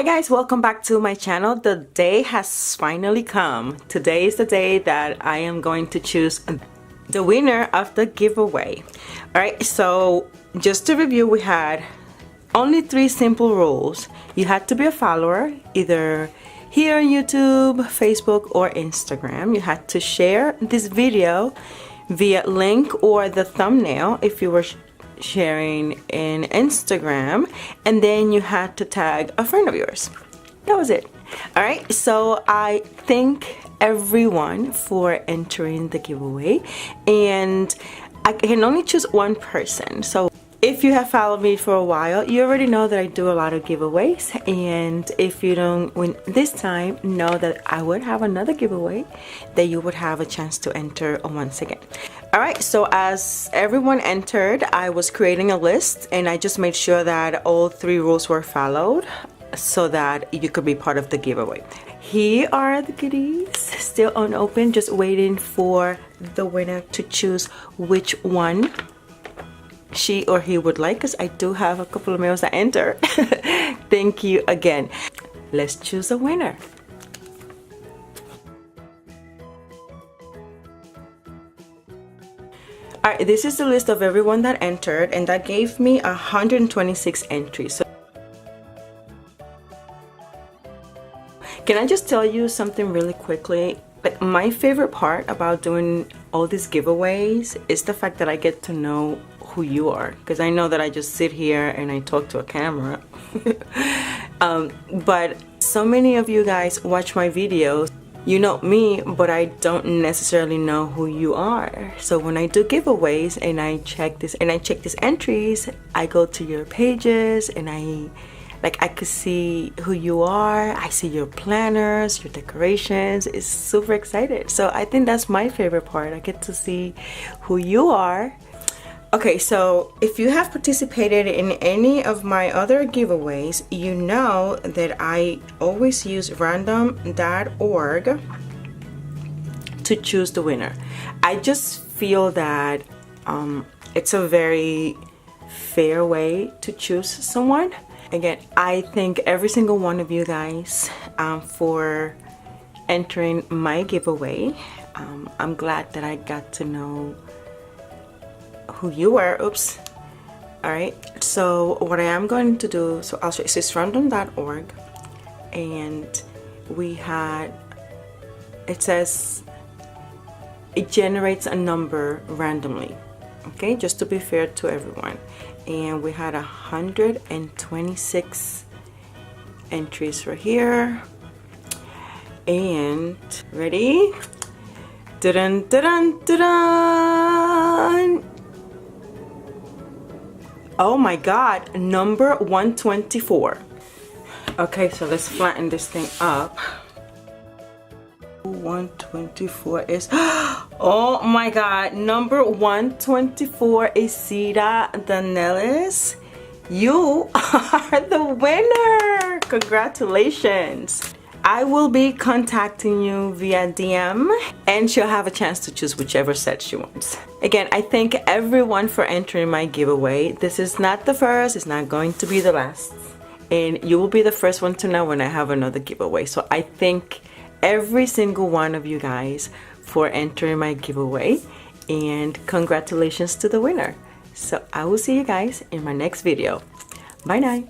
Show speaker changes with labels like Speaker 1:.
Speaker 1: Hi guys, welcome back to my channel. The day has finally come. Today is the day that I am going to choose the winner of the giveaway. Alright, so just to review, we had only 3 simple rules. You had to be a follower, either here on YouTube, Facebook, or Instagram. You had to share this video via link or the thumbnail if you were sharing in Instagram, and then you had to tag a friend of yours. That was it. All right, so I thank everyone for entering the giveaway, and I can only choose one person. So if you have followed me for a while, you already know that I do a lot of giveaways, and if you don't win this time, know that I would have another giveaway that you would have a chance to enter once again. Alright, so as everyone entered, I was creating a list, and I just made sure that all 3 rules were followed so that you could be part of the giveaway. Here are the goodies, still unopened, just waiting for the winner to choose which one she or he would like, because I do have a couple of mails that enter. Thank you again. Let's choose a winner. Alright, this is the list of everyone that entered, and that gave me 126 entries. So can I just tell you something really quickly? Like, my favorite part about doing all these giveaways is the fact that I get to know who you are, because I know that I just sit here and I talk to a camera. But so many of you guys watch my videos. You know me, but I don't necessarily know who you are. So when I do giveaways and I check these entries, I go to your pages and I could see who you are. I see your planners, your decorations. It's super excited. So I think that's my favorite part. I get to see who you are. Okay, so if you have participated in any of my other giveaways, you know that I always use random.org to choose the winner. I just feel that it's a very fair way to choose someone. Again, I thank every single one of you guys for entering my giveaway. I'm glad that I got to know who you were. Oops. Alright, so what I am going to do, so I'll show you, it's random.org, and we had, it says it generates a number randomly, okay, just to be fair to everyone, and we had 126 entries for here. And ready? Dun dun dun dun. Oh my god, number 124. Okay, so let's flatten this thing up. 124 is, oh my god, number 124 is Sita Danelis. You are the winner. Congratulations. I will be contacting you via DM, and she'll have a chance to choose whichever set she wants. Again, I thank everyone for entering my giveaway. This is not the first, it's not going to be the last, and you will be the first one to know when I have another giveaway. So I thank every single one of you guys for entering my giveaway, and congratulations to the winner. So I will see you guys in my next video. Bye now.